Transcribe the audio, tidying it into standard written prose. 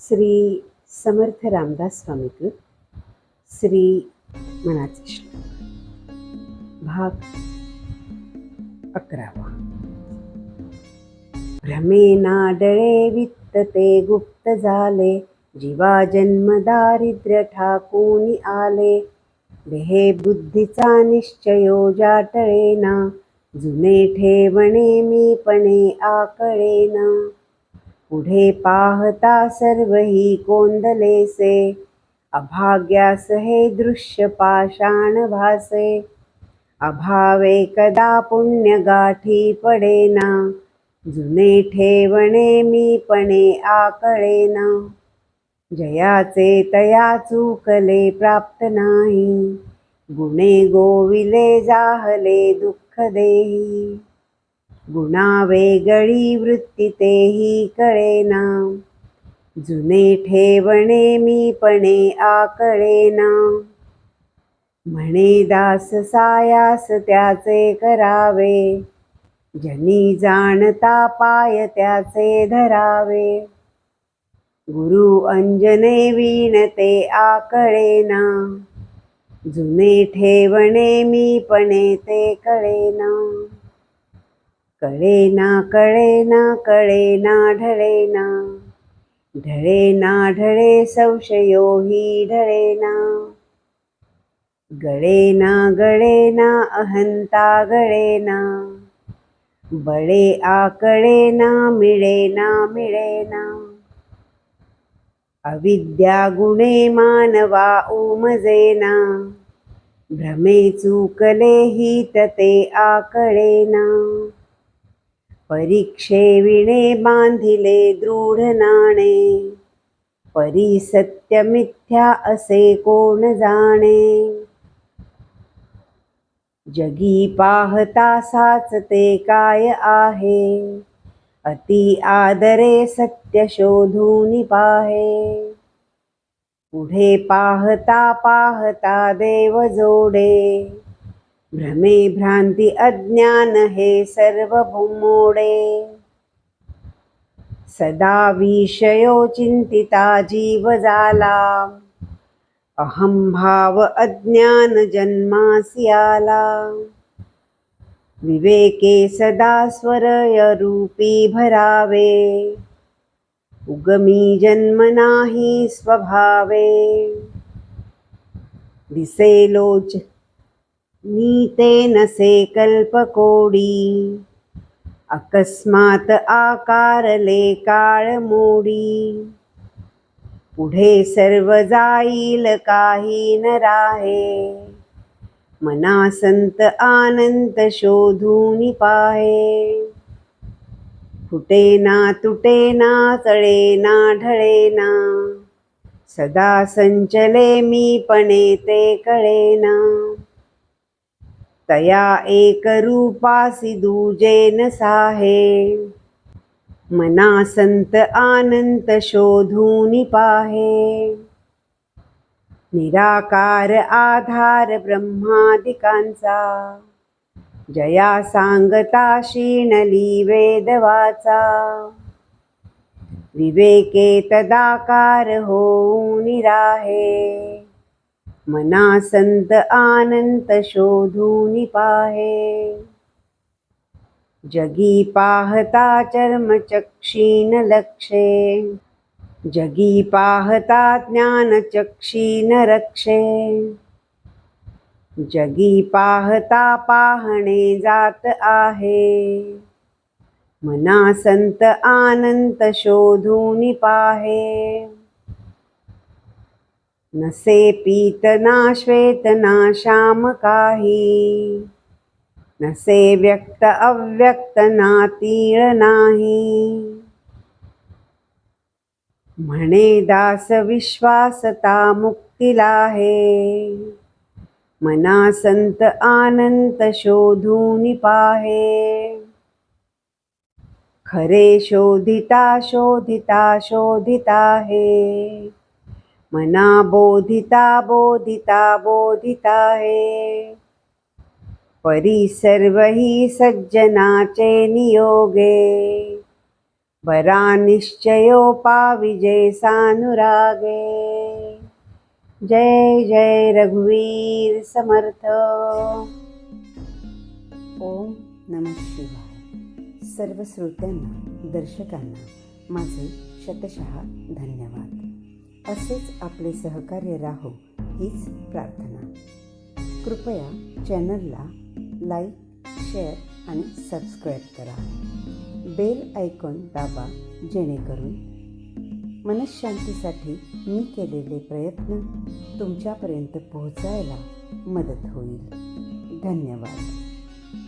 श्री समर्थ रामदास स्वामीकृत श्री मनाचे श्लोक भाग 11. भ्रमेनाडळे वित्तते गुप्त झाले, जीवा जन्म दारिद्र्य ठाकूनी आले. देहे बुद्धीचा निश्चयो जाटळेना, जुने ठेवणे मीपणे आकळेना. पुढे पाहता सर्वही कोंदलेसे, अभाग्यास हे दृश्य पाषाण भासे. अभावे कदा पुण्य गाठी पडेना, जुने ठेवणे मीपणे आकळेना. जयाचे तया चूकले प्राप्त नाही, गुणे गोविले जाहले दुःख देही. गुणा वेगळी वृत्ती तेही कळेना, जुने ठेवणे मीपणे आकळेना. म्हणे दास सायास त्याचे करावे, जनी जाणता पाय त्याचे धरावे. गुरु अंजने विणते आकळेना, जुने ठेवणे मीपणे ते कळेना. कळेना कळेना कळेना ढळेना, ढळेना ढळे संशयो हि ढळेना. गळेना गळेना अहंता गळेना, बळे आकळेना मिळेना मिळेना. अविद्या गुणे मानवा उमजेना, भ्रमे चूकले हि तते आकळेना. परीक्षे विणे बांधिले दृढ नाणे, परी सत्य मिथ्या असे कोण जाणे. जगी पाहता साचते काय आहे, अति आदरे सत्य शोधून पाहे. पुढे पाहता पाहता देव जोडे, भ्रमे भ्रांती अज्ञान हे सर्व मोडे. सदा विषयो चिंतिता जीव झाला, अहंभाव अज्ञान जन्मासी आला. विवेके सदा स्वरय रूपी भरावे, उगमी जन्म नाही स्वभावे. दिसे लोच नीते नसे कल्पकोडी, अकस्मात आकारले काळ मोडी. पुढे सर्व जाईल काही न राहे, मना संत आनंत शोधून पाहे. फुटेना तुटेना चळेना ढळेना, सदा संचले मीपणे ते कळेना. तया एक रूपासी दूजे न साहे, मना संत आनंत शोधून पाहे. निराकार आधार ब्रह्मादिकांचा, जया सांगता शीणली वेद वाचा. विवेके तदाकार होऊन राहे, मना संत आनंत शोधून पाहे. जगी पाहता चर्मचक्षीन लक्षे, जगी पाहता ज्ञानचक्षीन रक्षे. जगी पाहता पाहणे जात आहे, मना संत आनंत शोधून पाहे. नसे पीत ना श्वेत ना श्याम काही, नसे व्यक्त अव्यक्त ना तीळ नाही. म्हणे दास विश्वासता मुक्तीला आहे, मना संत आनंत शोधून पाहे. खरे शोधिता शोधिता शोधिता हे, मना बोधिता बोधिता बोधिता हे. परी सर्व ही सज्जनाचे नियोगे, बरा निश्चयोपाविजय सानुरागे. जय जय रघुवीर समर्थ. ओम नमः शिवाय. सर्व श्रोत्यांना, दर्शकांना माझे शतशः धन्यवाद. असेच आपले सहकार्य राहो हीच प्रार्थना. कृपया चॅनलला लाईक, शेअर आणि सबस्क्राईब करा. बेल आयकॉन दाबा, जेणेकरून मनःशांतीसाठी मी केलेले प्रयत्न तुमच्यापर्यंत पोहोचायला मदत होईल. धन्यवाद.